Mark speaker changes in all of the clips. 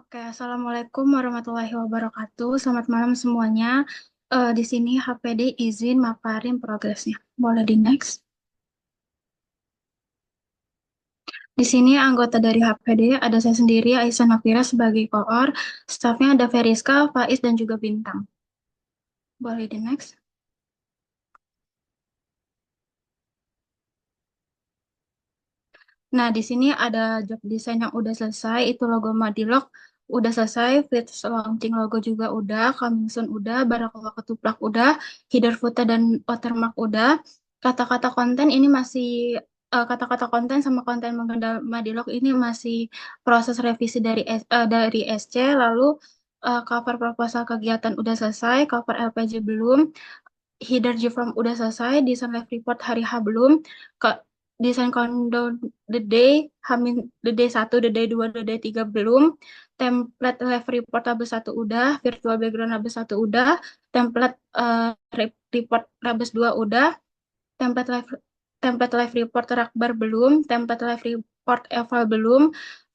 Speaker 1: Oke, Assalamualaikum warahmatullahi wabarakatuh. Selamat malam semuanya. Di sini HPD izin maparin progresnya. Boleh di next. Di sini anggota dari HPD ada saya sendiri, Aisyah Nafira sebagai koor. Stafnya ada Feriska, Faiz, dan juga Bintang. Boleh di next. Nah, di sini ada job design yang udah selesai. Itu logo Madilog udah selesai. Fit launching logo juga udah. Coming soon udah. Barakallah ketuplak udah. Header footer dan watermark udah. Kata-kata konten ini masih kata-kata konten sama konten mengenal Madilog ini masih proses revisi dari SC. Lalu cover proposal kegiatan udah selesai. Cover LPG belum. Header JFrog udah selesai, desain live report hari H belum, ke desain countdown the day, Hamin the day 1, the day 2, the day 3 belum, template live report tabel 1 udah, virtual background tabel 1 udah, template report tabel 2 udah, template live template live report rakbar belum, template live report eval belum,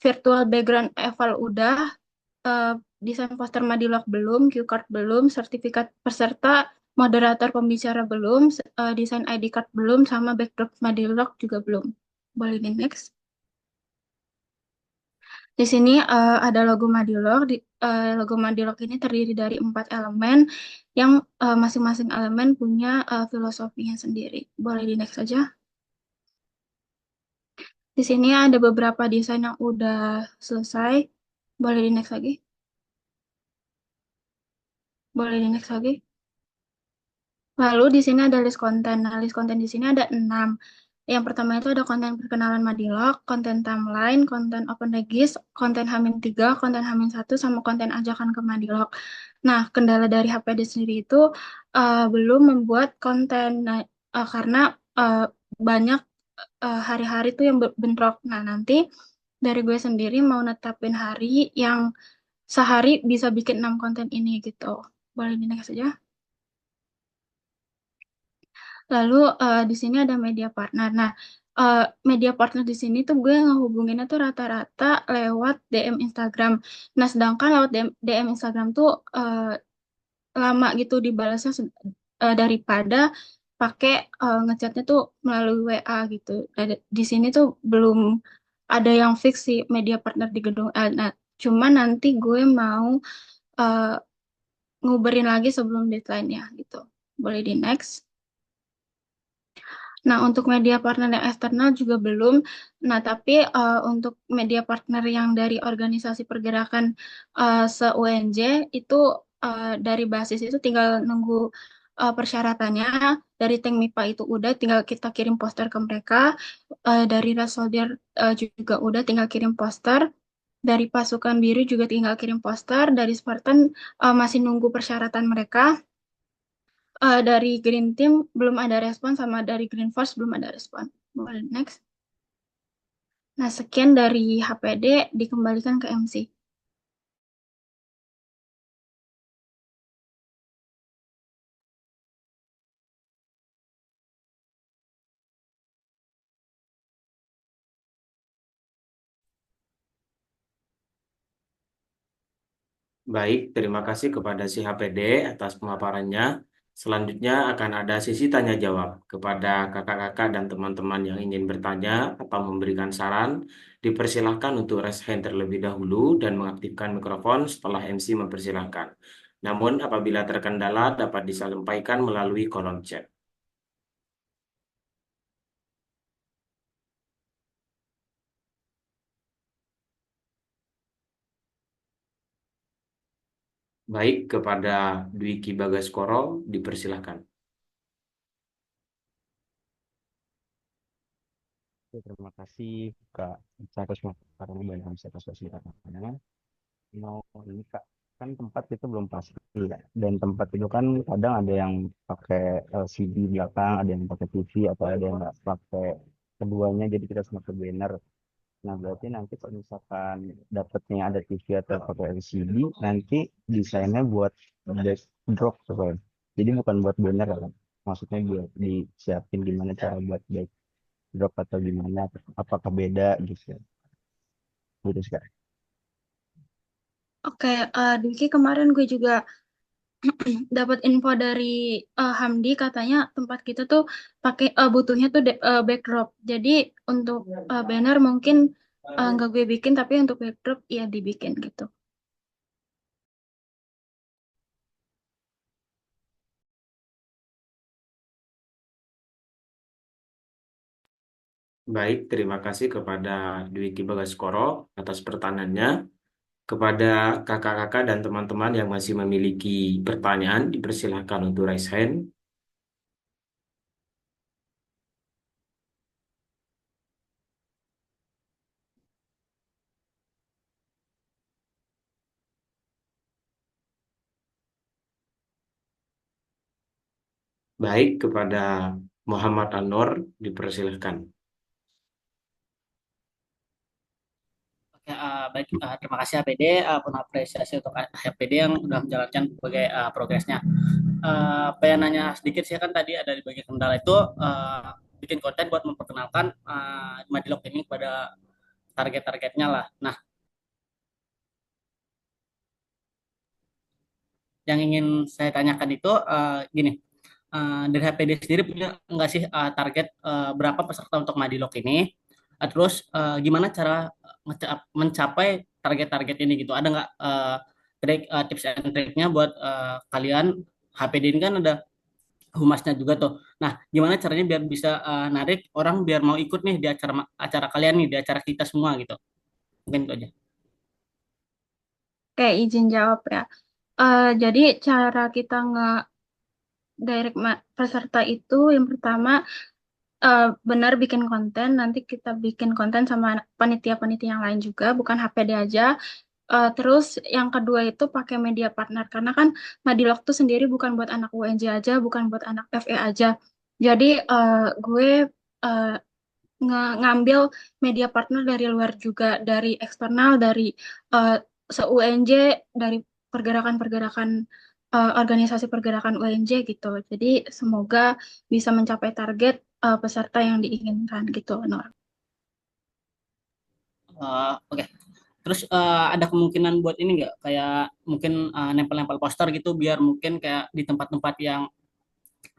Speaker 1: virtual background eval udah, eh, desain poster Madilog belum, cue card belum, sertifikat peserta, moderator pembicara belum, desain ID card belum, sama backdrop Madilog juga belum. Boleh di next. Di sini ada logo Madilog. Logo Madilog ini terdiri dari 4 elemen yang masing-masing elemen punya filosofinya sendiri. Boleh di next saja. Di sini ada beberapa desain yang udah selesai. Boleh di next lagi. Boleh di next lagi. Lalu di sini ada list konten. Nah, list konten di sini ada 6. Yang pertama itu ada konten perkenalan Madilog, konten timeline, konten open regis, konten Hamin 3, konten Hamin 1, sama konten ajakan ke Madilog. Nah, kendala dari HPD sendiri itu belum membuat konten karena uh, banyak hari-hari tuh yang bentrok. Nah, nanti dari gue sendiri mau netapin hari yang sehari bisa bikin 6 konten ini gitu. Boleh di next saja. Lalu di sini ada media partner. Nah, eh, media partner di sini tuh gue ngehubunginnya tuh rata-rata lewat DM Instagram. Nah, sedangkan lewat DM Instagram tuh lama gitu dibalasnya daripada pakai ngechatnya tuh melalui WA gitu. Di sini tuh belum ada yang fix sih media partner di gedung. Nah, cuma nanti gue mau eh, nguberin lagi sebelum deadline-nya gitu. Boleh di next. Nah, untuk media partner yang eksternal juga belum. Nah, tapi untuk media partner yang dari organisasi pergerakan se-UNJ itu dari basis itu tinggal nunggu persyaratannya. Dari Tank MIPA itu udah, tinggal kita kirim poster ke mereka. Dari Red Soldier juga udah, tinggal kirim poster. Dari Pasukan Biru juga tinggal kirim poster. Dari Spartan masih nunggu persyaratan mereka. Dari Green Team belum ada respon, sama dari Green Force belum ada respon. Boleh next. Nah, sekian dari HPD dikembalikan ke MC.
Speaker 2: Baik, terima kasih kepada si HPD atas pemaparannya. Selanjutnya akan ada sesi tanya jawab kepada kakak-kakak dan teman-teman yang ingin bertanya atau memberikan saran. Dipersilahkan untuk raise hand terlebih dahulu dan mengaktifkan mikrofon setelah MC mempersilahkan. Namun apabila terkendala dapat disampaikan melalui kolom chat. Baik, kepada Dwiki Bagaskoro dipersilahkan.
Speaker 3: Oke, terima kasih Kak Cakus karena banyak bisa kasih. Mau ini Kak, kan tempat itu belum pasti ya. Dan tempat itu kan kadang ada yang pakai LCD belakang, ada yang pakai TV, atau ada yang nggak pakai keduanya, jadi kita semua ke banner. Nah, berarti nanti kalau misalkan dapetnya ada TV atau pakai LCD, nanti desainnya buat backdrop tuh kan. Jadi bukan buat banner kan. Maksudnya buat disiapin gimana cara buat backdrop atau gimana, apakah beda gitu. Gitu sih, Kak.
Speaker 1: Oke, Dwiki kemarin gue juga dapat info dari Hamdi katanya tempat kita tuh pakai butuhnya tuh backdrop. Jadi untuk banner mungkin nggak gue bikin tapi untuk backdrop ya dibikin gitu.
Speaker 2: Baik, terima kasih kepada Dwiki Bagaskoro atas pertanyaannya. Kepada kakak-kakak dan teman-teman yang masih memiliki pertanyaan, dipersilahkan untuk raise hand. Baik, kepada Muhammad Anwar, dipersilahkan.
Speaker 4: Oke, baik, terima kasih HPD, pun apresiasi untuk HPD yang sudah menjalankan berbagai progresnya. Pengen nanya sedikit sih kan tadi ada di bagian kendala itu bikin konten buat memperkenalkan Madilog ini kepada target-targetnya lah. Nah, yang ingin saya tanyakan itu gini, dari HPD sendiri punya nggak sih target berapa peserta untuk Madilog ini? Terus gimana cara mencapai target-target ini gitu? Ada nggak tips and triknya buat kalian? HPD ini kan ada humasnya juga tuh. Nah, gimana caranya biar bisa narik orang biar mau ikut nih di acara acara kalian nih, di acara kita semua gitu. Mungkin itu aja.
Speaker 1: Oke, izin jawab ya. Jadi cara kita direct peserta itu yang pertama benar bikin konten, nanti kita bikin konten sama panitia-panitia yang lain juga, bukan HPD aja. Terus yang kedua itu pakai media partner, karena kan Madilog tuh sendiri bukan buat anak UNJ aja, bukan buat anak FE aja. Jadi gue eh, ngambil media partner dari luar juga, dari eksternal, dari uh, se-UNJ, dari pergerakan-pergerakan organisasi pergerakan UNJ gitu. Jadi semoga bisa mencapai target peserta yang diinginkan gitu, Nor.
Speaker 4: Oke. Terus ada kemungkinan buat ini nggak kayak mungkin nempel-nempel poster gitu biar mungkin kayak di tempat-tempat yang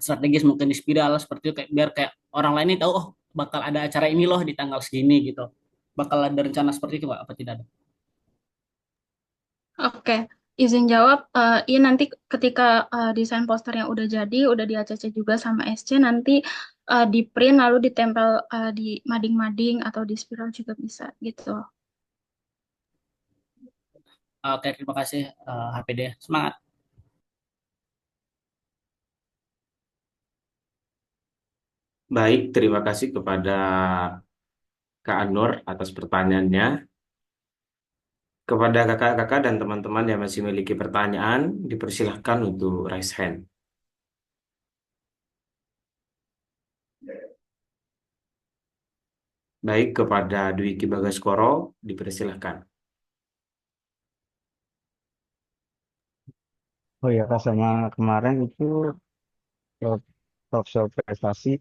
Speaker 4: strategis mungkin di spiral seperti itu kayak biar kayak orang lain ini tahu oh bakal ada acara ini loh di tanggal segini gitu. Bakal ada rencana seperti itu Pak apa tidak ada?
Speaker 1: Oke, izin jawab. Iya nanti ketika desain posternya udah jadi, udah di ACC juga sama SC, nanti di print lalu ditempel di mading-mading atau di spiral juga bisa gitu.
Speaker 4: Oke, terima kasih HPD. Semangat.
Speaker 2: Baik, terima kasih kepada Kak Anwar atas pertanyaannya. Kepada kakak-kakak dan teman-teman yang masih memiliki pertanyaan, dipersilahkan untuk raise hand. Baik, kepada Dwiki Bagaskoro, dipersilahkan.
Speaker 3: Oh ya, Kak, sama kemarin itu eh, talk show prestasi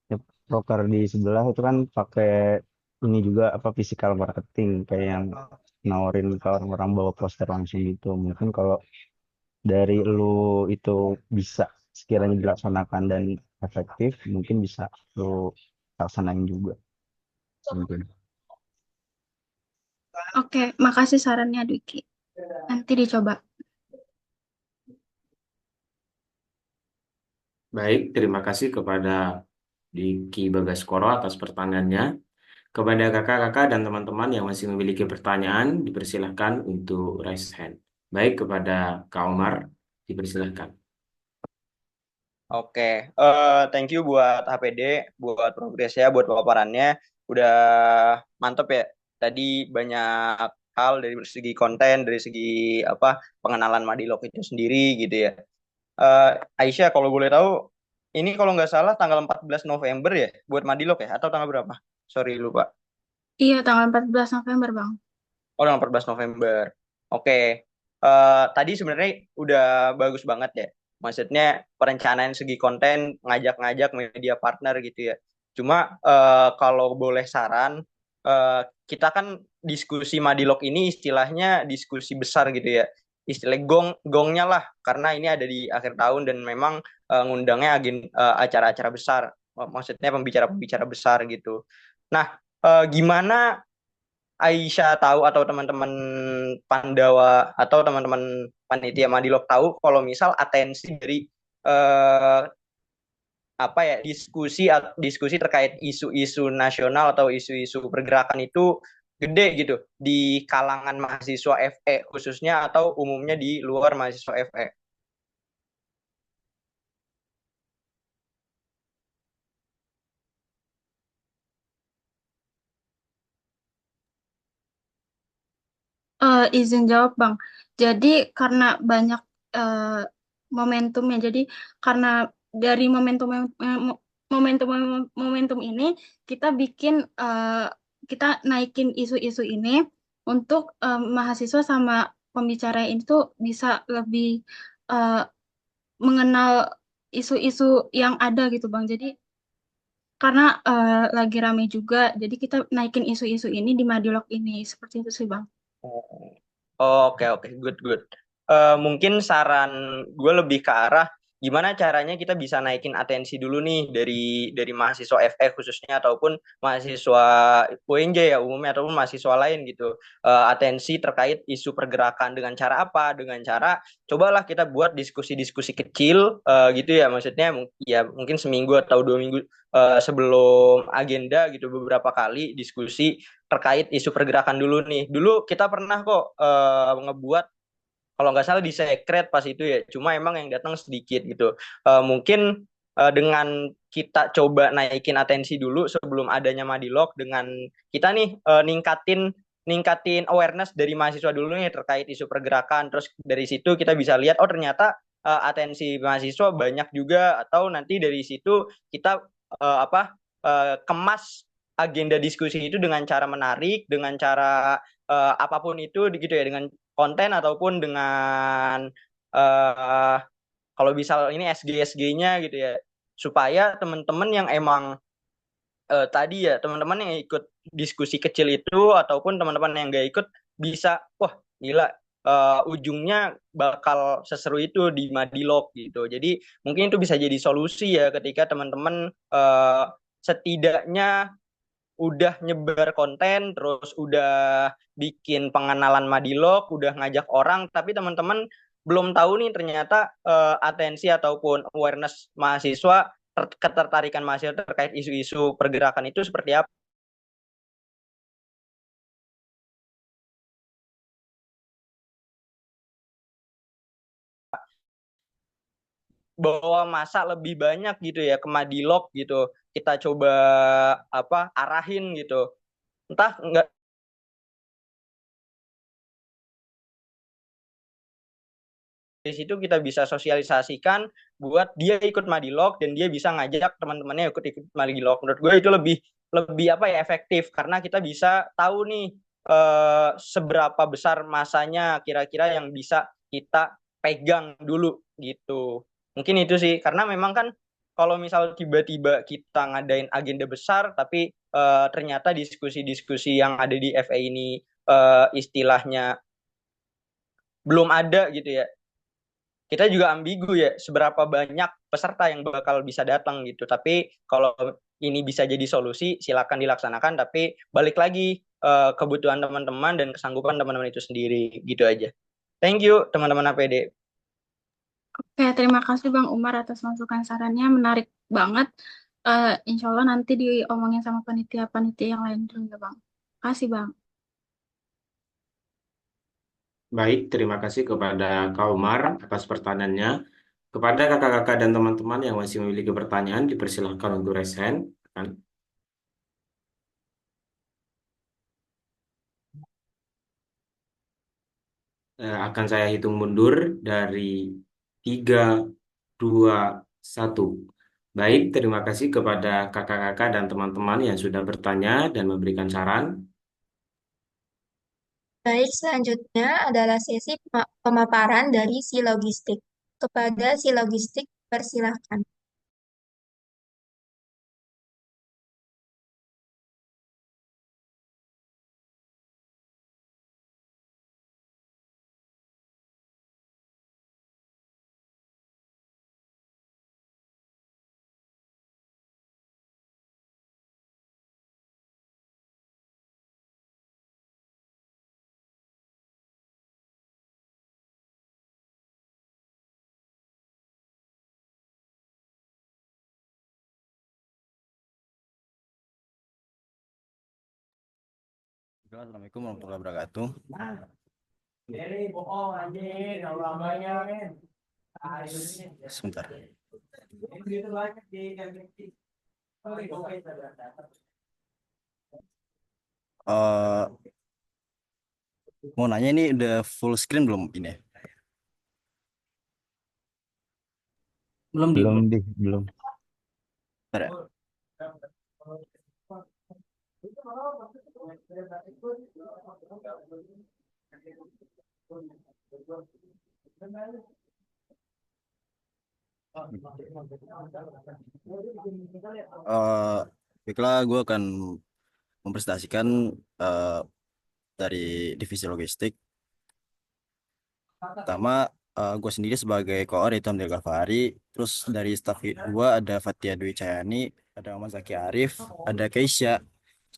Speaker 3: ya, proker di sebelah itu kan pakai ini juga apa physical marketing kayak yang nawarin ke orang-orang bawa poster langsung gitu. Mungkin kalau dari lu itu bisa sekiranya dilaksanakan dan efektif, mungkin bisa lu laksanain juga. Mungkin.
Speaker 1: Oke, makasih sarannya Dwiki. Nanti dicoba.
Speaker 2: Baik, terima kasih kepada Dwiki Bagaskoro atas pertanyaannya. Kepada kakak-kakak dan teman-teman yang masih memiliki pertanyaan, dipersilahkan untuk raise hand. Baik, kepada Kak Omar, dipersilahkan.
Speaker 5: Oke, thank you buat HPD, buat progresnya, buat paparannya. Udah mantep ya. Tadi banyak hal dari segi konten, dari segi apa pengenalan Madilog itu sendiri gitu ya. Aisyah, kalau boleh tahu, ini kalau nggak salah tanggal 14 November ya, buat Madilog ya, atau tanggal berapa? Sorry lupa.
Speaker 1: Iya, tanggal 14 November, Bang.
Speaker 5: Oh, tanggal 14 November. Oke. Tadi sebenarnya udah bagus banget ya. Maksudnya perencanaan segi konten, ngajak-ngajak media partner gitu ya. Cuma kalau boleh saran, kita kan diskusi Madilog ini istilahnya diskusi besar gitu ya. Istilah gongnya lah karena ini ada di akhir tahun dan memang ngundangnya acara-acara besar. Maksudnya pembicara-pembicara besar gitu. Nah, gimana Aisyah tahu atau teman-teman Pandawa atau teman-teman panitia Madilog tahu kalau misal atensi dari eh, apa ya diskusi terkait isu-isu nasional atau isu-isu pergerakan itu gede gitu di kalangan mahasiswa FE khususnya atau umumnya di luar mahasiswa FE.
Speaker 1: Izin jawab, Bang. Jadi karena banyak eh, momentumnya, jadi karena dari momentum momentum ini kita bikin kita naikin isu-isu ini untuk mahasiswa sama pembicara ini tuh bisa lebih eh, mengenal isu-isu yang ada gitu, Bang. Jadi karena lagi rame juga, jadi kita naikin isu-isu ini di Madilog ini seperti itu sih, Bang.
Speaker 5: Oke, oke, good, good. Mungkin saran gue lebih ke arah gimana caranya kita bisa naikin atensi dulu nih dari mahasiswa FE khususnya ataupun mahasiswa UNJ ya umumnya ataupun mahasiswa lain gitu. Atensi terkait isu pergerakan dengan cara apa? Dengan cara cobalah kita buat diskusi-diskusi kecil gitu ya maksudnya ya mungkin seminggu atau 2 minggu sebelum agenda gitu beberapa kali diskusi terkait isu pergerakan dulu nih. Dulu kita pernah kok ngebuat kalau nggak salah di Secret pas itu ya. Cuma emang yang datang sedikit gitu. Mungkin dengan kita coba naikin atensi dulu sebelum adanya Madilog dengan kita nih ningkatin awareness dari mahasiswa dulu nih terkait isu pergerakan. Terus dari situ kita bisa lihat oh ternyata atensi mahasiswa banyak juga atau nanti dari situ kita kemas agenda diskusi itu dengan cara menarik, dengan cara apapun itu gitu ya, dengan konten ataupun dengan uh, kalau bisa ini SG-SG-nya gitu ya, supaya teman-teman yang emang tadi ya teman-teman yang ikut diskusi kecil itu ataupun teman-teman yang nggak ikut bisa, wah gila ujungnya bakal seseru itu di Madilog gitu. Jadi mungkin itu bisa jadi solusi ya ketika teman-teman setidaknya udah nyebar konten, terus udah bikin pengenalan Madilog, udah ngajak orang, tapi teman-teman belum tahu nih ternyata atensi ataupun awareness mahasiswa, ketertarikan mahasiswa terkait isu-isu pergerakan itu seperti apa. Bawa masa lebih banyak gitu ya ke Madilog gitu. Kita coba arahin gitu. Entah nggak dari situ kita bisa sosialisasikan buat dia ikut Madilog dan dia bisa ngajak teman-temannya ikut Madilog. Menurut gue itu lebih lebih efektif karena kita bisa tahu nih seberapa besar masanya kira-kira yang bisa kita pegang dulu gitu. Mungkin itu sih karena memang kan kalau misal tiba-tiba kita ngadain agenda besar tapi ternyata diskusi-diskusi yang ada di FA ini istilahnya belum ada gitu ya, kita juga ambigu ya seberapa banyak peserta yang bakal bisa datang gitu. Tapi kalau ini bisa jadi solusi, silakan dilaksanakan. Tapi balik lagi kebutuhan teman-teman dan kesanggupan teman-teman itu sendiri gitu aja. Thank you teman-teman APD.
Speaker 1: Oke, terima kasih Bang Umar atas masukan sarannya, menarik banget. Insya Allah nanti diomongin sama panitia-panitia yang lain juga Bang. Kasih Bang.
Speaker 2: Baik, terima kasih kepada Kak Umar atas pertanyaannya. Kepada kakak-kakak dan teman-teman yang masih memiliki pertanyaan, dipersilahkan untuk raise hand. Akan saya hitung mundur dari 3, 2, 1. Baik, terima kasih kepada kakak-kakak dan teman-teman yang sudah bertanya dan memberikan saran.
Speaker 6: Baik, selanjutnya adalah sesi pemaparan dari si logistik. Kepada si logistik, persilahkan.
Speaker 3: Assalamualaikum warahmatullahi wabarakatuh. Sebentar. Eh, Mau nanya ini udah full screen belum ini?
Speaker 4: Belum di
Speaker 3: Belum di, belum. Bentar ya. Eh, Baiklah, gue akan mempresentasikan eh, dari divisi logistik. Pertama, gue sendiri sebagai koor itu Hamdil Ghaffari. Terus dari staff gue ada Fatia Dwi Cayani, ada Muhammad Zaki Arif, ada Keisha,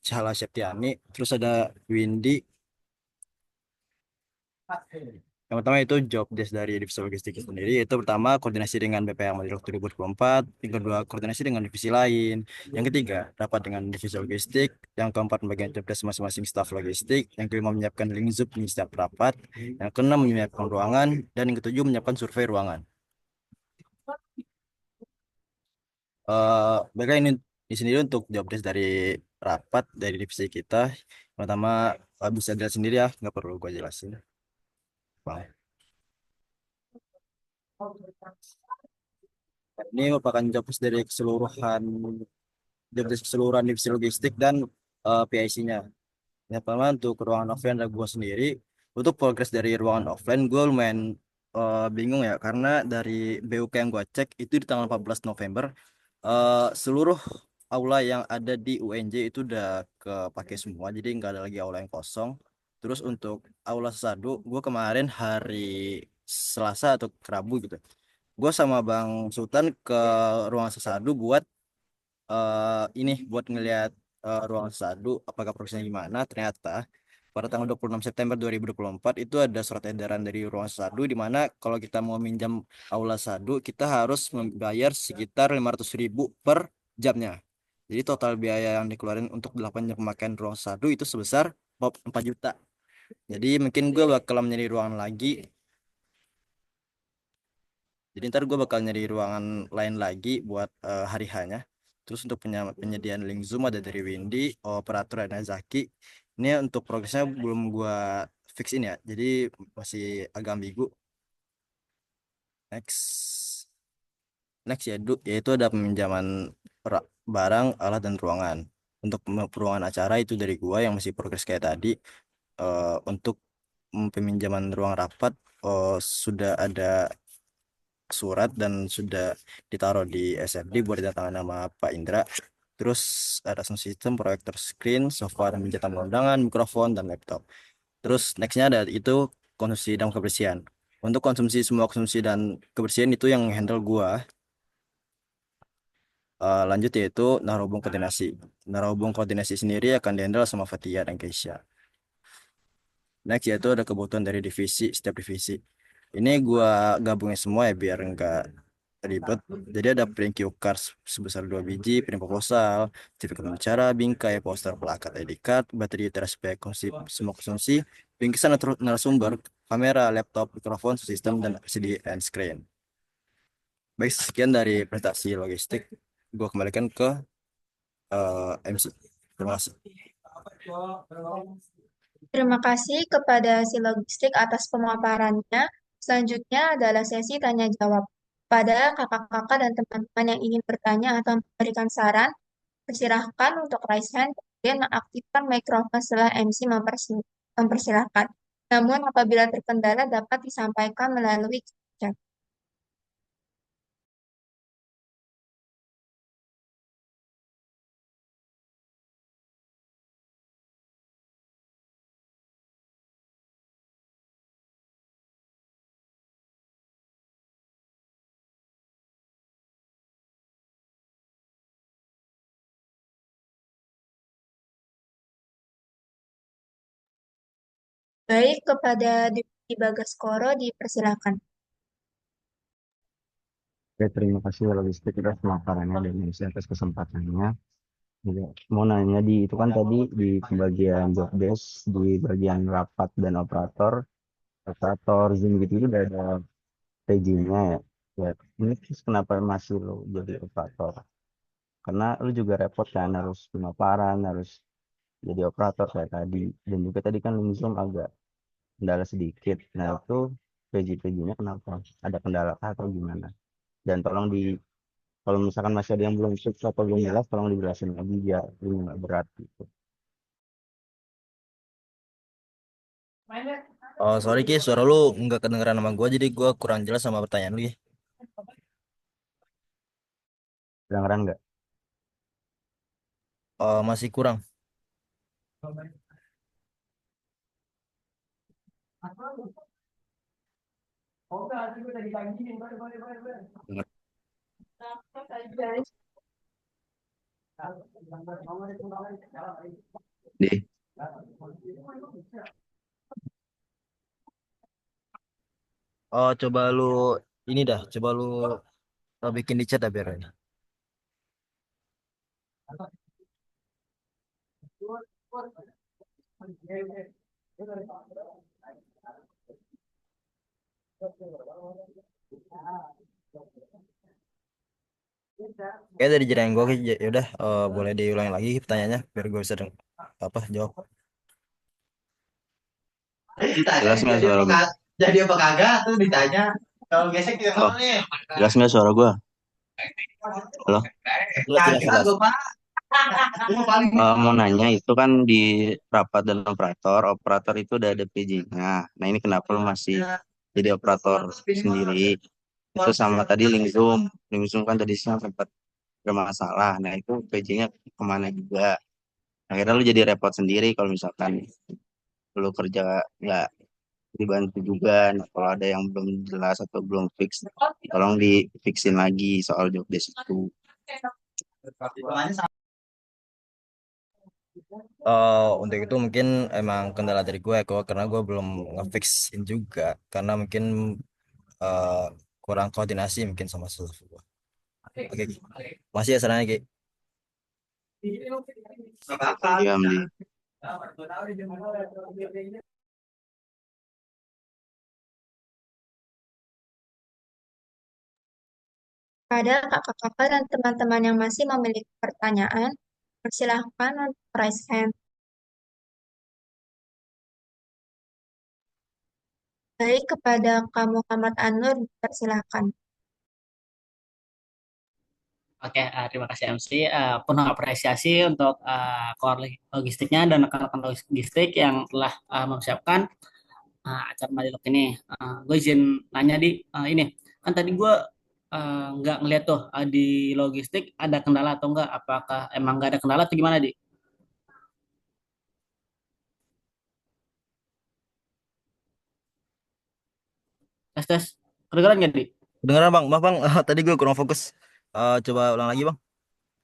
Speaker 3: Chala Septiani, terus ada Windy. Yang pertama itu job desk dari divisi logistik itu sendiri, yaitu pertama koordinasi dengan BPH Madrid 2024, yang kedua koordinasi dengan divisi lain, yang ketiga rapat dengan divisi logistik, yang keempat membagikan job desk masing-masing staf logistik, yang kelima menyiapkan link Zoom di setiap rapat, yang keenam menyiapkan ruangan, dan yang ketujuh menyiapkan survei ruangan. Baiklah ini di sendiri untuk job desk dari rapat dari divisi kita. Yang pertama bisa dilihat sendiri ya, nggak perlu gue jelasin. Bang. Ini merupakan job desk dari keseluruhan job desk keseluruhan divisi logistik dan PIC-nya. Yang pertama untuk ruangan offline dan gue sendiri, untuk progres dari ruangan offline gue lumayan bingung ya karena dari BUK yang gue cek itu di tanggal 14 November seluruh aula yang ada di UNJ itu udah kepake semua jadi nggak ada lagi aula yang kosong. Terus untuk aula sesadu gue kemarin hari Selasa atau Rabu gitu, gue sama Bang Sultan ke ruang sesadu buat ini buat ngelihat ruang sesadu apakah prosesnya gimana. Ternyata pada tanggal 26 September 2024 itu ada surat edaran dari ruang sesadu di mana kalau kita mau minjam aula sadu kita harus membayar sekitar 500.000 per jamnya. Jadi total biaya yang dikeluarin untuk 8 jam pemakaian ruang sadu itu sebesar 4 juta. Jadi mungkin gue bakal nyari ruangan lagi. Jadi ntar gue bakal nyari ruangan lain lagi buat hari hanya. Terus untuk penyediaan link Zoom ada dari Windy, operator ada Zaki. Ini untuk progresnya belum gue fix ini ya. Jadi masih agak ambigu. Next. Next ya, yaitu ada peminjaman barang, alat, dan ruangan. Untuk ruangan acara itu dari gua yang masih progres kayak tadi. Untuk peminjaman ruang rapat sudah ada surat dan sudah ditaruh di SFD buat ditandatangani nama Pak Indra. Terus ada sound system, proyektor screen, sofa dan meja tamu undangan, mikrofon, dan laptop. Terus nextnya ada itu konsumsi dan kebersihan. Untuk konsumsi semua konsumsi dan kebersihan itu yang handle gua. Lanjut yaitu narobong koordinasi. Narobong koordinasi sendiri akan dihandle sama Fatia dan Keisha. Next yaitu ada kebutuhan dari divisi, setiap divisi. Ini gua gabungin semua ya biar enggak ribet. Jadi ada print cue cards sebesar 2 biji, print proposal, sertifikat acara, bingkai, poster, plakat, ID card, baterai USB, semua konsumsi, bingkisan narasumber, kamera, laptop, mikrofon, sistem, dan LCD and screen. Baik, sekian dari presentasi logistik. Gue kembalikan ke MC. Terima kasih.
Speaker 6: Terima kasih kepada si logistik atas pemaparannya. Selanjutnya adalah sesi tanya jawab. Pada kakak-kakak dan teman-teman yang ingin bertanya atau memberikan saran, persilahkan untuk raise hand, kemudian mengaktifkan mikrofon setelah MC mempersilahkan. Namun apabila terkendala dapat disampaikan melalui chat. Baik, kepada Deputi Bagaskoro dipersilakan.
Speaker 3: Oke, terima kasih logistik atas pemaparannya dan MC atas kesempatannya. Gitu. Mau nanya di itu kan tadi di pembagian job desk, di bagian rapat dan operator Zoom gitu itu udah ada PJ-nya ya. Ya, ini terus kenapa masih lo jadi operator? Karena lu juga repot kan harus pemaparan, harus jadi operator kayak tadi. Dan juga tadi kan link Zoom agak kendala sedikit. Nah itu PJ-PJ-nya kenapa? Ada kendala kah atau gimana? Dan tolong kalau misalkan masih ada yang belum fix atau belum jelas, tolong dijelasin lagi biar ini nggak berat gitu.
Speaker 7: Oh, sorry Ki, suara lu nggak kedengeran sama gua, jadi gua kurang jelas sama pertanyaan lu ya.
Speaker 3: Kedengeran nggak?
Speaker 7: Oh, masih kurang.
Speaker 3: Deh.
Speaker 7: Oh, coba lu ini dah, coba lu bikin di chat dah biar ini. Kayak dari jaringan gua, Ki. Ya udah, boleh diulangi lagi pertanyaannya biar gua bisa apa jawab.
Speaker 3: Jelas nggak suara gue?
Speaker 8: Jadi apa kagak tuh ditanya. Kalau gesek juga
Speaker 3: Oh,
Speaker 8: nih.
Speaker 3: jelas nggak suara gue? Halo?
Speaker 7: Jelas, jelas,
Speaker 8: Kagak
Speaker 7: jelas.
Speaker 8: gue pak. Lu paling
Speaker 3: Mau nanya itu kan di rapat dan operator itu udah ada PJ-nya. Nah ini kenapa lu masih jadi operator sendiri? Itu sama tadi link Zoom kan tadi sempat bermasalah. Nah itu PJ-nya kemana juga? Akhirnya lu jadi repot sendiri kalau misalkan lu kerja nggak dibantu juga. Nah, kalau ada yang belum jelas atau belum fix, tolong di fixin lagi soal job desk itu.
Speaker 7: Untuk itu mungkin emang kendala dari gue kok, karena gue belum ngefixin juga, karena mungkin eh, kurang koordinasi mungkin sama staff gue. Oke, Ki. Masih ya sarannya Ki.
Speaker 3: Iya, Amdi.
Speaker 6: Pada kakak-kakak dan teman-teman yang masih memiliki pertanyaan, persilahkan untuk raise hand. Baik, kepada Kak Muhammad Anur, persilahkan.
Speaker 4: Oke, terima kasih MC. Penuh apresiasi untuk logistiknya dan rekan-rekan logistik yang telah mempersiapkan acara Madilog ini. Gue izin nanya di ini, kan tadi gue nggak ngeliat tuh di logistik ada kendala atau enggak? Apakah emang nggak ada kendala atau gimana di? Tes tes, kedengeran nggak di?
Speaker 7: Dengeran Bang, maaf Bang, tadi gue kurang fokus. Coba ulang lagi Bang.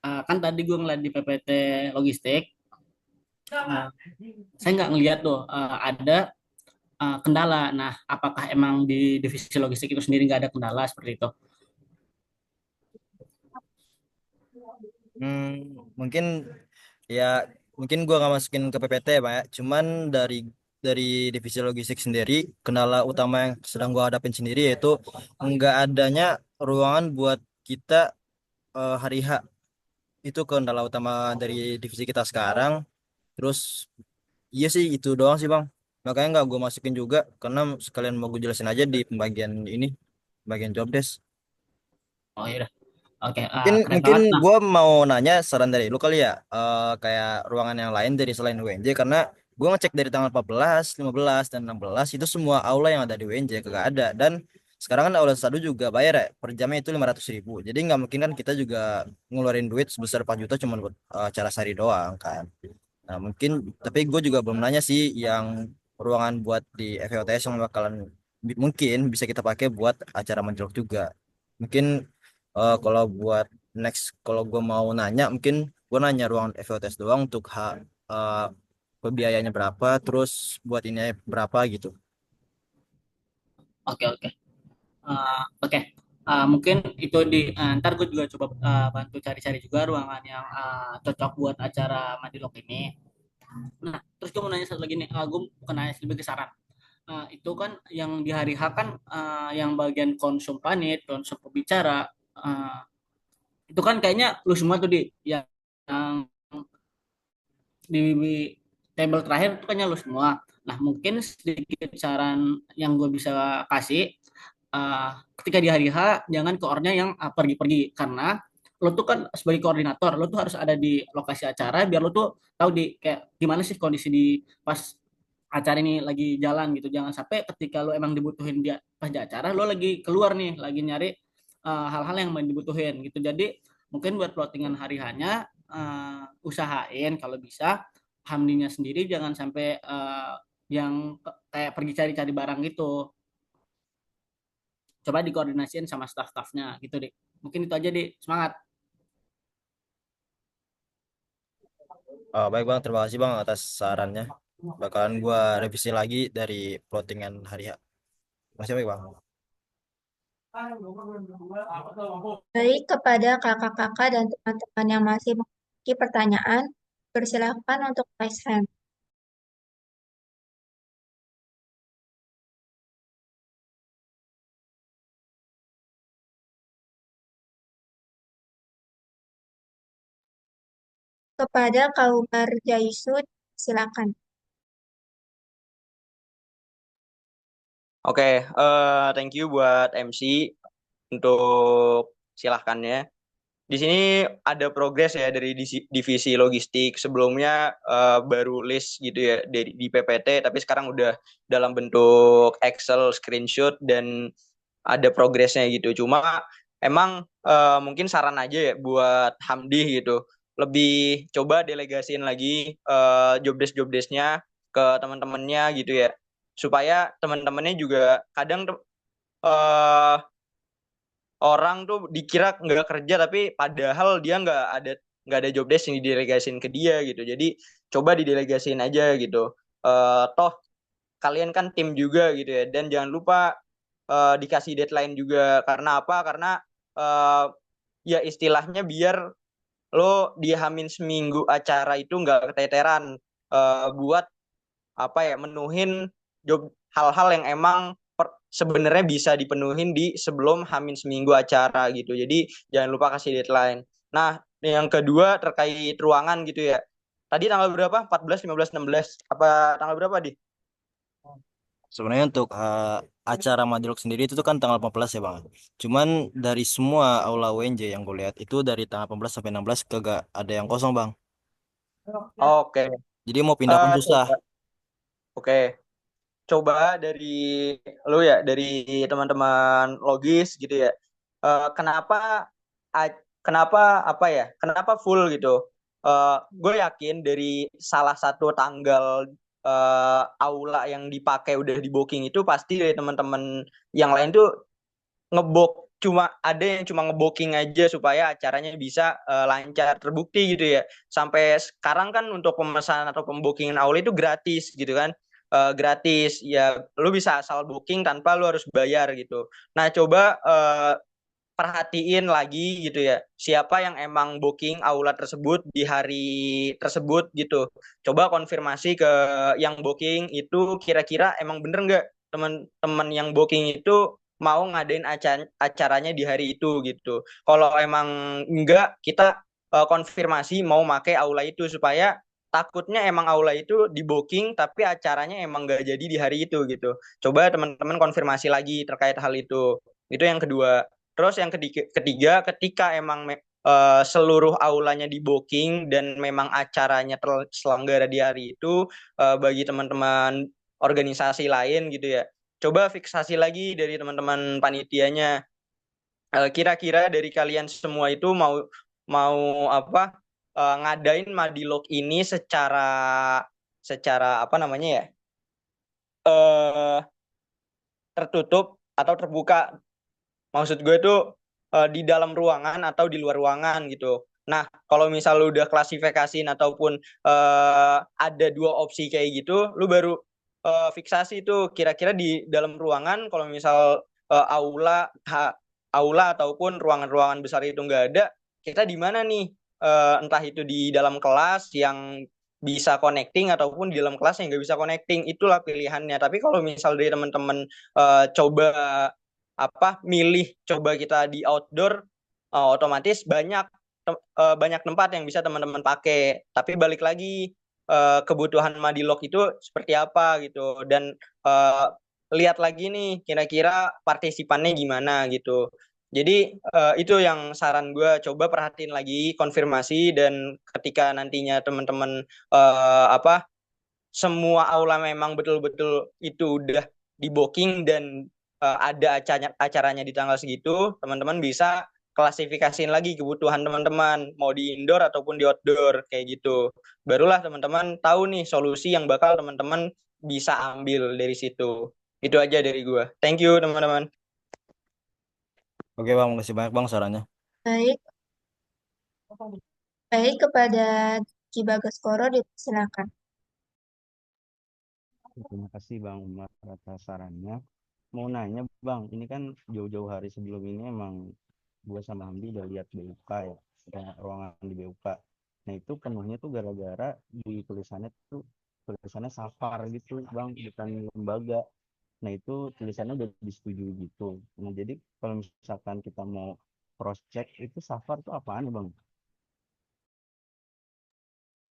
Speaker 4: Kan tadi gue ngeliat di PPT logistik, uh, saya nggak ngeliat tuh ada kendala. Nah, apakah emang di divisi logistik itu sendiri nggak ada kendala seperti itu?
Speaker 7: Mungkin ya, mungkin gua nggak masukin ke PPT ya Pak ya. Cuman dari divisi logistik sendiri, kendala utama yang sedang gua hadapin sendiri yaitu nggak adanya ruangan buat kita hari H. Itu kendala utama dari divisi kita sekarang. Terus iya sih itu doang sih Bang. Makanya nggak gue masukin juga karena sekalian mau gue jelasin aja di pembagian ini, bagian job desk.
Speaker 4: Oh iya, oke,
Speaker 7: Mungkin
Speaker 4: keren
Speaker 7: mungkin
Speaker 4: banget. Nah,
Speaker 7: gue mau nanya saran dari lu kali ya, kayak ruangan yang lain dari selain UNJ, karena gue ngecek dari tanggal 14, 15 dan 16 itu semua aula yang ada di UNJ kagak ada, dan sekarang kan aula satu juga bayar ya, per jamnya itu 500.000, jadi nggak mungkin kan kita juga ngeluarin duit sebesar 4 juta cuma buat acara sehari doang kan. Nah mungkin, tapi gue juga belum nanya sih yang ruangan buat di FOTS yang bakalan mungkin bisa kita pakai buat acara menjelok juga. Mungkin kalau buat next, kalau gue mau nanya mungkin gue nanya ruangan FOTS doang untuk biayanya berapa, terus buat ini berapa gitu.
Speaker 4: oke oke. Oke. Mungkin itu ntar gue juga coba bantu cari-cari juga ruangan yang cocok buat acara Madilog ini. Nah, terus gue mau nanya satu lagi nih, gue bukan nanya, lebih ke saran. Itu kan yang di hari H kan yang bagian konsum panit, konsum pembicara, itu kan kayaknya lu semua tuh yang di table terakhir itu kayaknya lu semua. Nah, mungkin sedikit saran yang gue bisa kasih, ketika di hari H jangan koornya yang pergi-pergi, karena lo tuh kan sebagai koordinator, lo tuh harus ada di lokasi acara biar lo tuh tahu di kayak gimana sih kondisi di pas acara ini lagi jalan gitu. Jangan sampai ketika lo emang dibutuhin dia pas di acara, lo lagi keluar nih, lagi nyari hal-hal yang dibutuhin gitu. Jadi mungkin buat plottingan hari hanya usahain kalau bisa Hamdinya sendiri jangan sampai yang kayak pergi cari-cari barang gitu. Coba dikoordinasiin sama staff-staffnya gitu deh. Mungkin itu aja deh. Semangat.
Speaker 7: Baik bang, terima kasih bang atas sarannya. Bakalan gua revisi lagi dari plottingan hari H. Masih baik bang.
Speaker 6: Baik, kepada kakak-kakak dan teman-teman yang masih memiliki pertanyaan, persilahkan untuk raise hand. Kepada Kaumar Jaisu, silakan.
Speaker 5: Oke, thank you buat MC untuk silahkannya. Di sini ada progres ya dari divisi logistik. Sebelumnya baru list gitu ya di PPT, tapi sekarang udah dalam bentuk Excel screenshot dan ada progresnya gitu. Cuma emang mungkin saran aja ya buat Hamdi gitu. Lebih coba delegasiin lagi job desk-nya ke teman-temannya gitu ya. Supaya teman-temannya juga kadang eh, orang tuh dikira nggak kerja tapi padahal dia nggak ada job desk yang didelegasiin ke dia gitu. Jadi coba didelegasiin aja gitu. Toh kalian kan tim juga gitu ya, dan jangan lupa dikasih deadline juga. Karena apa? Karena uh, ya istilahnya biar lo dihamin seminggu acara itu nggak keteteran, buat apa ya, menuhin job hal-hal yang emang sebenarnya bisa dipenuhin di sebelum hamin seminggu acara gitu. Jadi jangan lupa kasih deadline. Nah, yang kedua terkait ruangan gitu ya. Tadi tanggal berapa? 14, 15, 16. Apa tanggal berapa, Di?
Speaker 7: Sebenarnya untuk acara Madilog sendiri itu tuh kan tanggal 14 ya bang. Cuman dari semua aula UNJ yang gue lihat itu dari tanggal 14 sampai 16 kagak ada yang kosong bang.
Speaker 5: Oke.
Speaker 7: Jadi mau pindah pun susah.
Speaker 5: Coba. Oke. Coba dari lu ya, dari teman-teman logis gitu ya. Kenapa kenapa apa ya? Kenapa full gitu? Gue yakin dari salah satu tanggal aula yang dipakai udah di booking itu pasti dari teman-teman yang lain tuh ngebok, cuma ada yang cuma ngebooking aja supaya acaranya bisa lancar. Terbukti gitu ya, sampai sekarang kan untuk pemesanan atau pembookingan aula itu gratis gitu kan. Gratis ya, lu bisa asal booking tanpa lu harus bayar gitu. Nah, coba perhatiin lagi gitu ya, siapa yang emang booking aula tersebut di hari tersebut gitu. Coba konfirmasi ke yang booking itu, kira-kira emang bener nggak teman-teman yang booking itu mau ngadain acaranya di hari itu gitu. Kalau emang enggak, kita konfirmasi mau make aula itu, supaya takutnya emang aula itu di booking tapi acaranya emang nggak jadi di hari itu gitu. Coba teman-teman konfirmasi lagi terkait hal itu. Itu yang kedua. Terus yang ketiga, ketika emang seluruh aulanya di booking dan memang acaranya terselenggara di hari itu, bagi teman-teman organisasi lain gitu ya, coba fiksasi lagi dari teman-teman panitianya. Kira-kira dari kalian semua itu mau mau apa, ngadain Madilog ini secara secara apa namanya ya, eh tertutup atau terbuka. Maksud gue tuh di dalam ruangan atau di luar ruangan gitu. Nah, kalau misal lu udah klasifikasiin ataupun ada dua opsi kayak gitu, lu baru fiksasi tuh kira-kira di dalam ruangan. Kalau misal aula aula ataupun ruangan-ruangan besar itu nggak ada, kita di mana nih? Entah itu di dalam kelas yang bisa connecting ataupun di dalam kelas yang nggak bisa connecting, itulah pilihannya. Tapi kalau misal dari teman-teman coba milih coba kita di outdoor, otomatis banyak tempat yang bisa teman-teman pakai. Tapi balik lagi, kebutuhan Madilog itu seperti apa gitu, dan eh, lihat lagi nih kira-kira partisipannya gimana gitu. Jadi itu yang saran gue, coba perhatiin lagi, konfirmasi, dan ketika nantinya teman-teman semua aula memang betul-betul itu udah di booking dan ada acaranya di tanggal segitu, teman-teman bisa klasifikasiin lagi kebutuhan teman-teman, mau di indoor ataupun di outdoor kayak gitu. Barulah teman-teman tahu nih solusi yang bakal teman-teman bisa ambil dari situ. Itu aja dari gua. Thank you teman-teman.
Speaker 7: Oke Bang, makasih banyak Bang sarannya.
Speaker 6: Baik, baik kepada Ki Bagaskoro dipersilakan.
Speaker 3: Terima kasih Bang Umar atas sarannya. Mau nanya Bang, ini kan jauh-jauh hari sebelum ini emang gue sama Hamdi udah lihat BUK ya, kayak ruangan di BUK. Nah itu penuhnya tuh gara-gara di tulisannya Safar gitu Bang, bukan lembaga. Nah itu tulisannya udah disetujui gitu. Nah jadi kalau misalkan kita mau cross check itu Safar tuh apaan ya Bang?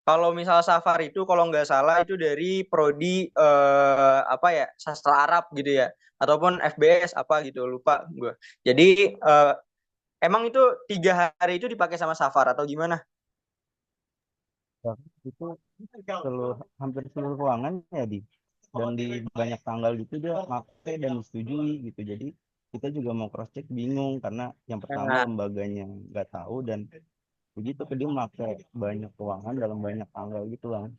Speaker 5: Kalau misal Safar itu kalau nggak salah itu dari prodi sastra Arab gitu ya, ataupun FBS apa gitu, lupa gue. Jadi emang itu 3 hari itu dipakai sama Safar atau gimana?
Speaker 3: Nah, itu hampir seluruh ruangan ya dan di banyak tanggal gitu dia pakai dan disetujui gitu. Jadi kita juga mau cross check bingung karena yang pertama
Speaker 5: Nah,
Speaker 3: lembaganya nggak tahu dan begitu ke dia pakai banyak ruangan dalam banyak tanggal gitu Bang.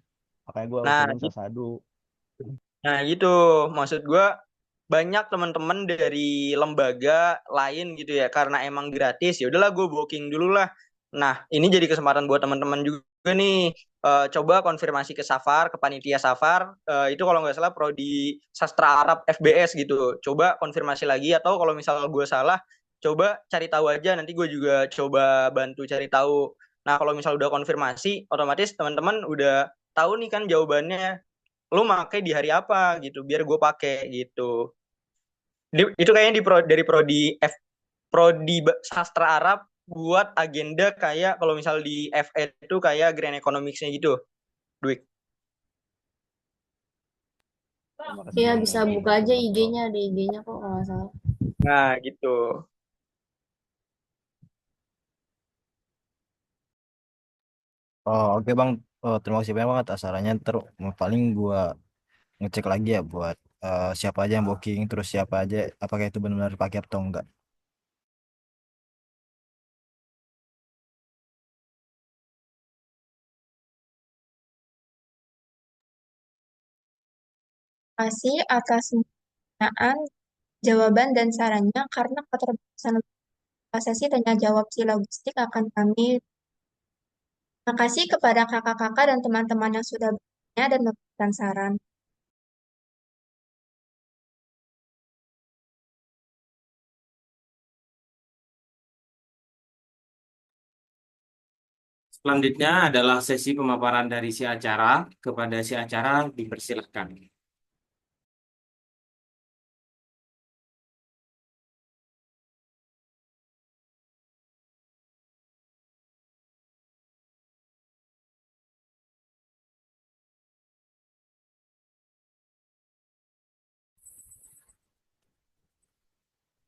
Speaker 3: Makanya gue
Speaker 5: nah,
Speaker 3: usulin sasadu.
Speaker 5: nah gitu. Maksud gue banyak teman-teman dari lembaga lain gitu ya, karena emang gratis ya udahlah gue booking dulu lah. Nah ini jadi kesempatan buat teman-teman juga nih. Coba konfirmasi ke Safar, ke panitia Safar. Itu kalau nggak salah prodi sastra Arab FBS gitu, coba konfirmasi lagi, atau kalau misal gue salah, coba cari tahu aja, nanti gue juga coba bantu cari tahu. Nah kalau misal udah konfirmasi, otomatis teman-teman udah tahu nih kan jawabannya, lu pakai di hari apa gitu biar gue pakai gitu. Itu kayaknya dari prodi sastra Arab buat agenda kayak kalau misal di FE itu kayak grand economics-nya gitu, Dwik.
Speaker 3: Terima kasih
Speaker 9: Iya
Speaker 3: Bang
Speaker 9: bisa
Speaker 3: untuk
Speaker 9: buka aja
Speaker 3: info-info.
Speaker 9: IG-nya, ada IG-nya kok kalau nggak salah.
Speaker 5: Nah gitu.
Speaker 7: Oh, oke Bang. Oh, terima kasih banyak banget atas sarannya. Paling gua ngecek lagi ya buat siapa aja yang booking, terus siapa aja, apakah itu benar-benar dipakai atau enggak.
Speaker 6: Kasih atas pertanyaan, jawaban, dan sarannya karena keterbatasan sesi tanya jawab si logistik akan kami. Terima kasih kepada kakak-kakak dan teman-teman yang sudah bertanya dan memberikan saran.
Speaker 2: Selanjutnya adalah sesi pemaparan dari si acara. Kepada si acara dipersilahkan.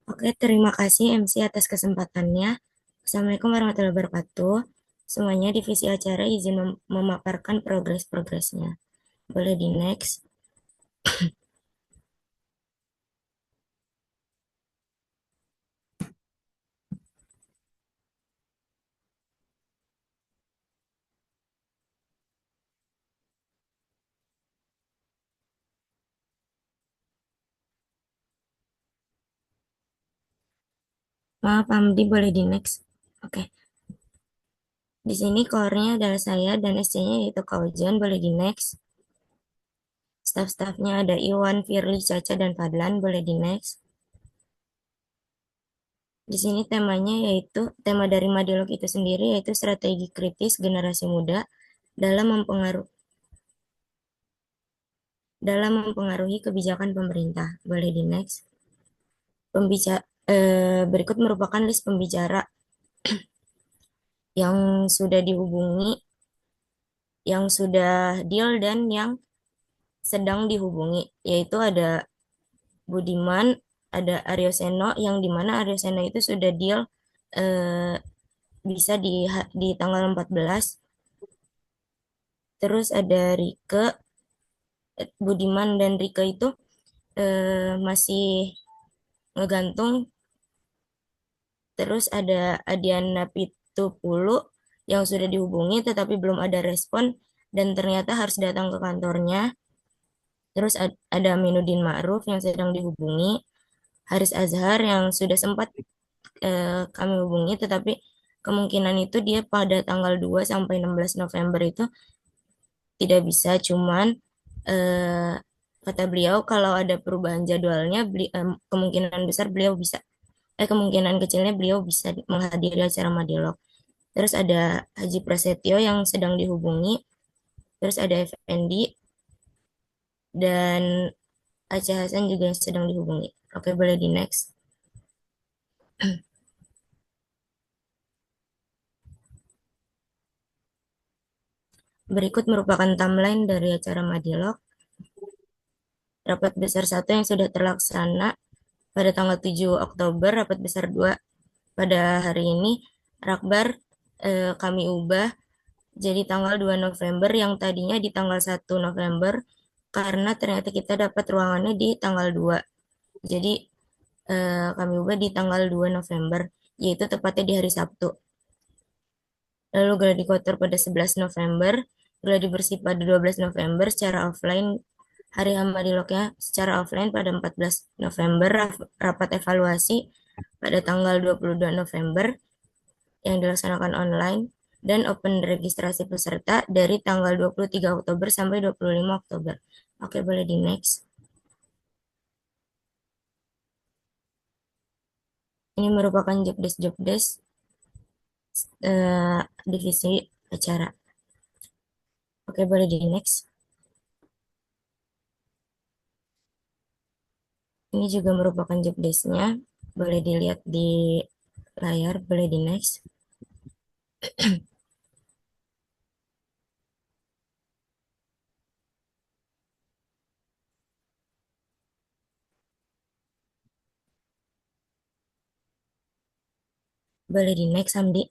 Speaker 9: Oke, terima kasih MC atas kesempatannya. Assalamualaikum warahmatullahi wabarakatuh. Semuanya divisi acara izin memaparkan progres-progresnya. Boleh di next. Maaf, Amdi, boleh di next. Oke. Di sini core-nya adalah saya dan SC-nya yaitu Kak Ojan, boleh di next. Staff-staffnya ada Iwan, Firly, Caca, dan Fadlan, boleh di next. Di sini temanya yaitu tema dari Madilog itu sendiri yaitu strategi kritis generasi muda dalam mempengaruhi kebijakan pemerintah. Boleh di next. Berikut merupakan list pembicara yang sudah dihubungi, yang sudah deal dan yang sedang dihubungi, yaitu ada Budiman, ada Aryo Seno, yang dimana Aryo Seno itu sudah deal eh, bisa di tanggal 14. Terus ada Rike, Budiman dan Rike itu masih ngegantung. Terus ada Adiana Pitupulu yang sudah dihubungi tetapi belum ada respon dan ternyata harus datang ke kantornya. Terus ada Aminuddin Ma'ruf yang sedang dihubungi, Haris Azhar yang sudah sempat kami hubungi tetapi kemungkinan itu dia pada tanggal 2 sampai 16 November itu tidak bisa, cuman eh, kata beliau kalau ada perubahan jadwalnya kemungkinan besar beliau bisa kemungkinan kecilnya beliau bisa menghadiri acara Madilog. Terus ada Haji Prasetyo yang sedang dihubungi, terus ada Effendi dan Aceh Hasan juga yang sedang dihubungi. Oke, boleh di next. Berikut merupakan timeline dari acara Madilog. Rapat besar 1 yang sudah terlaksana pada tanggal 7 Oktober, rapat besar 2 pada hari ini. Rakbar kami ubah jadi tanggal 2 November yang tadinya di tanggal 1 November karena ternyata kita dapat ruangannya di tanggal 2. Jadi kami ubah di tanggal 2 November, yaitu tepatnya di hari Sabtu. Lalu gladi kotor pada 11 November, gladi bersih pada 12 November secara offline, hari Hamadilognya secara offline pada 14 November, rapat evaluasi pada tanggal 22 November yang dilaksanakan online, dan open registrasi peserta dari tanggal 23 Oktober sampai 25 Oktober. Oke, boleh di next. Ini merupakan jobdesk divisi acara. Oke, boleh di next. Ini juga merupakan jobdesknya. Boleh dilihat di layar, boleh di next. Boleh di next, Samdi.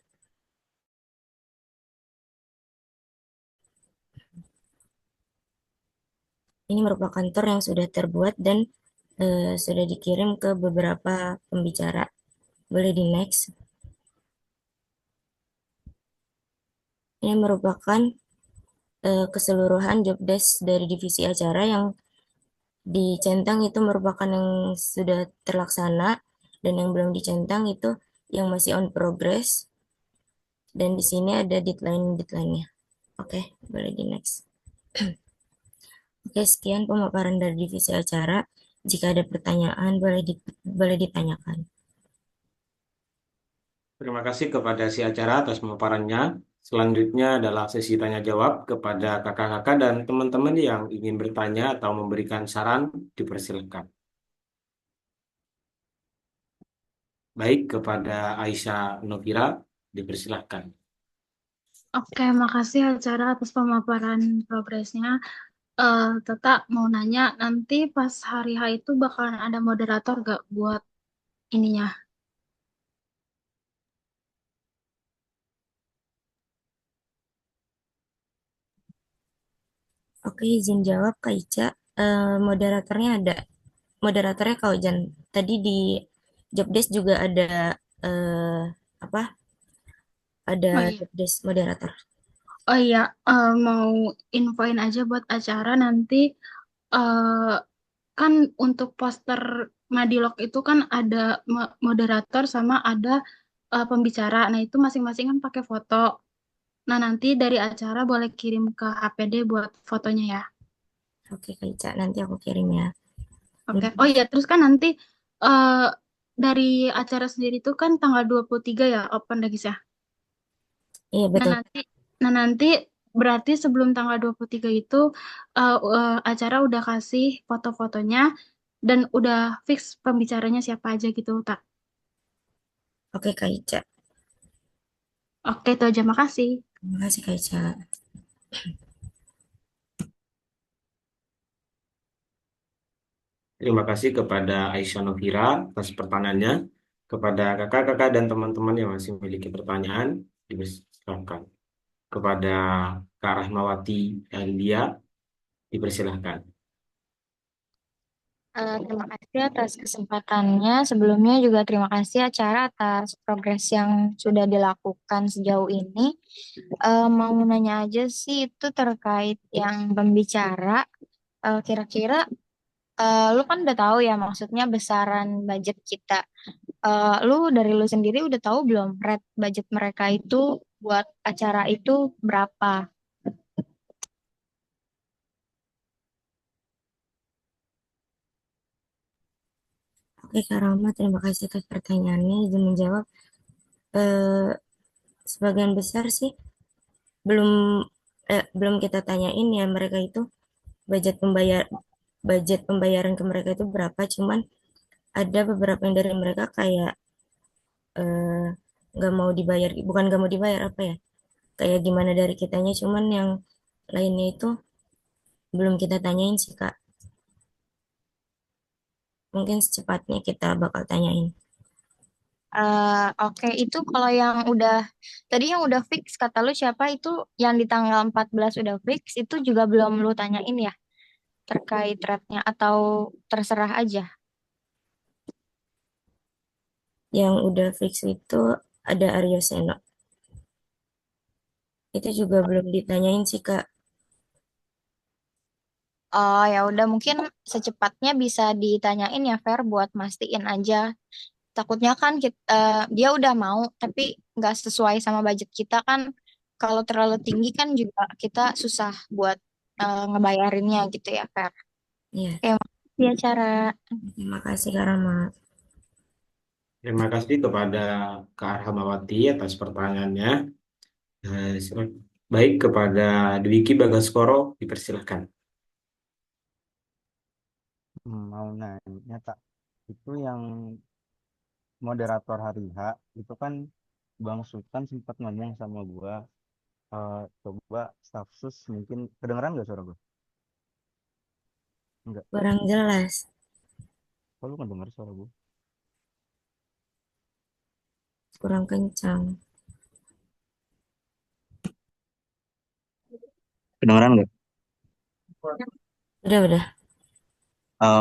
Speaker 9: Ini merupakan tour yang sudah terbuat dan sudah dikirim ke beberapa pembicara. Boleh di next. Ini merupakan keseluruhan job desk dari divisi acara yang dicentang itu merupakan yang sudah terlaksana dan yang belum dicentang itu yang masih on progress. Dan di sini ada deadline-nya. Oke, boleh di next. Oke, sekian pemaparan dari divisi acara. Jika ada pertanyaan, boleh ditanyakan.
Speaker 2: Terima kasih kepada si acara atas pemaparannya. Selanjutnya adalah sesi tanya jawab kepada kakak-kakak dan teman-teman yang ingin bertanya atau memberikan saran, dipersilakan. Baik, kepada Aisyah Novira, dipersilakan.
Speaker 1: Oke, makasih acara atas pemaparan progresnya. Tata mau nanya, nanti pas hari H itu bakalan ada moderator gak buat ininya?
Speaker 9: Oke, izin jawab Kak Ica. Moderatornya ada. Moderatornya Kak Ojan. Tadi di Jobdesk juga ada eh, apa? Ada
Speaker 1: Oh iya,
Speaker 9: Jobdesk moderator.
Speaker 1: oh iya, mau infoin aja buat acara nanti. eh kan untuk poster Madilog itu kan ada moderator sama ada pembicara. Nah itu masing-masing kan pakai foto. Nah nanti dari acara boleh kirim ke HPD buat fotonya ya.
Speaker 9: Oke Kak Ica, nanti aku kirim ya.
Speaker 1: Oke. Oh iya, terus kan nanti eh dari acara sendiri itu kan tanggal 23 ya open lagi ya.
Speaker 9: Iya
Speaker 1: Nah
Speaker 9: betul.
Speaker 1: nanti berarti sebelum tanggal 23 itu acara udah kasih foto-fotonya dan udah fix pembicaranya siapa aja gitu, tak?
Speaker 9: Oke Kak Ica.
Speaker 1: Oke, itu aja. Makasih.
Speaker 9: Terima kasih Kak Ica.
Speaker 2: Terima kasih kepada Aisyah Novira atas pertanyaannya. Kepada kakak-kakak dan teman-teman yang masih memiliki pertanyaan, dipersilakan. Kepada Kak Rahmawati dan dia, dipersilahkan.
Speaker 10: Terima kasih atas kesempatannya. Sebelumnya juga terima kasih acara atas progres yang sudah dilakukan sejauh ini. Mau nanya aja sih itu terkait yang pembicara. Kira-kira lu kan udah tahu ya maksudnya besaran budget kita. Lu dari lu sendiri udah tahu belum rate budget mereka itu buat acara itu berapa?
Speaker 9: Oke Kak Rama, terima kasih atas pertanyaannya. Izin menjawab. Eh, Sebagian besar sih belum belum kita tanyain ya mereka itu budget pembayaran ke mereka itu berapa. Cuman ada beberapa yang dari mereka kayak eh, nggak mau dibayar, bukan nggak mau dibayar apa ya? Kayak gimana dari kitanya. Cuman yang lainnya itu belum kita tanyain sih Kak. Mungkin secepatnya kita bakal tanyain.
Speaker 10: Oke, itu kalau yang udah tadi yang udah fix kata lu siapa itu yang di tanggal 14 udah fix itu juga belum lu tanyain ya terkait rate-nya atau terserah aja.
Speaker 9: Yang udah fix itu ada Aryo Seno. Itu juga belum ditanyain sih Kak.
Speaker 10: Oh ya udah mungkin secepatnya bisa ditanyain ya Fer buat mastiin aja. Takutnya kan dia udah mau tapi nggak sesuai sama budget kita kan. Kalau terlalu tinggi kan juga kita susah buat ngebayarinnya gitu ya Fer.
Speaker 9: Iya,
Speaker 10: Oke, makasih ya cara.
Speaker 9: terima kasih Kak Rama.
Speaker 2: Terima kasih kepada Kak Rahmawati atas pertanyaannya. Baik, kepada Dwiki Bagaskoro, dipersilahkan.
Speaker 3: Mau nanya tak, itu yang moderator hari H itu kan Bang Sultan sempat ngomong sama gua, coba staf sus mungkin kedengeran nggak suara gua? Enggak.
Speaker 9: Kurang jelas,
Speaker 3: Kok lu nggak denger suara gua?
Speaker 9: kurang kencang.
Speaker 3: Kedengeran nggak?
Speaker 9: Udah.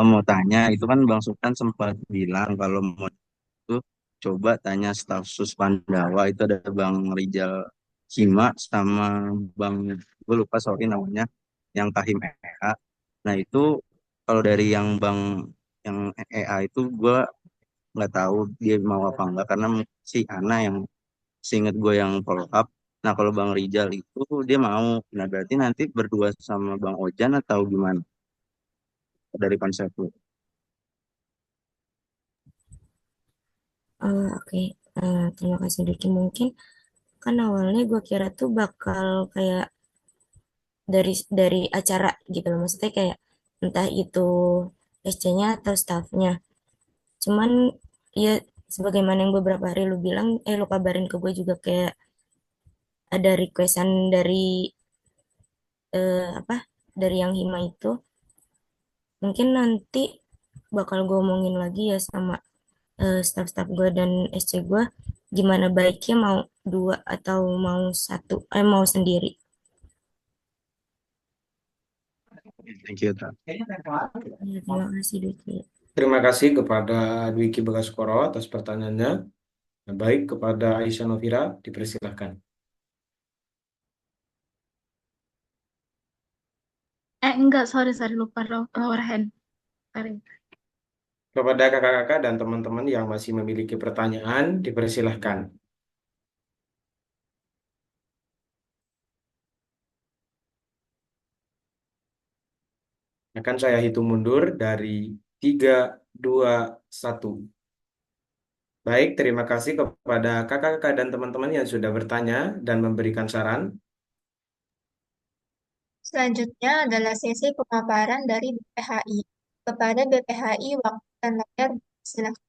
Speaker 3: Mau tanya, itu kan Bang Sultan sempat bilang kalau mau itu coba tanya staf sus Pandawa itu ada Bang Rijal Cima sama Bang, gue lupa sorry namanya, yang Kahim EA. Nah itu kalau dari yang Bang yang EA itu gue nggak tahu dia mau apa enggak karena si Ana yang seingat gue yang follow up. Nah kalau Bang Rijal itu dia mau. Nah berarti nanti berdua sama Bang Ojan atau gimana dari konsep lu?
Speaker 9: Oke. Terima kasih Duki. Mungkin kan awalnya gue kira tuh bakal kayak dari acara gitu loh. Maksudnya kayak entah itu SC-nya atau staffnya. Cuman ya sebagaimana yang beberapa hari lu bilang, lu kabarin ke gue juga kayak ada requestan dari apa dari yang Hima itu. Mungkin nanti bakal gue omongin lagi ya sama staff-staff gue dan SC gue gimana baiknya mau dua atau mau satu mau sendiri.
Speaker 3: Thank you, Tra.
Speaker 9: Ya, terima kasih Duki.
Speaker 2: Terima kasih kepada Dwiki Bagaskoro atas pertanyaannya. Baik, kepada Aisyah Novira, dipersilahkan.
Speaker 1: Enggak, sorry, lupa lower hand. Sorry.
Speaker 2: Kepada kakak-kakak dan teman-teman yang masih memiliki pertanyaan, dipersilahkan. Akan saya hitung mundur dari 3, 2, 1. Baik, terima kasih kepada kakak-kakak dan teman-teman yang sudah bertanya dan memberikan saran.
Speaker 6: Selanjutnya adalah sesi pemaparan dari BPHI. Kepada BPHI, waktu dan layar silakan.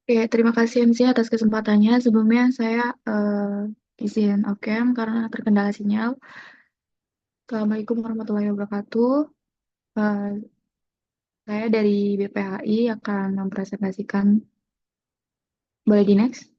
Speaker 1: Oke, terima kasih MC atas kesempatannya. Sebelumnya saya izin oke karena terkendala sinyal. Assalamualaikum warahmatullahi wabarakatuh. Eh, saya dari BPHI akan mempresentasikan, boleh di next?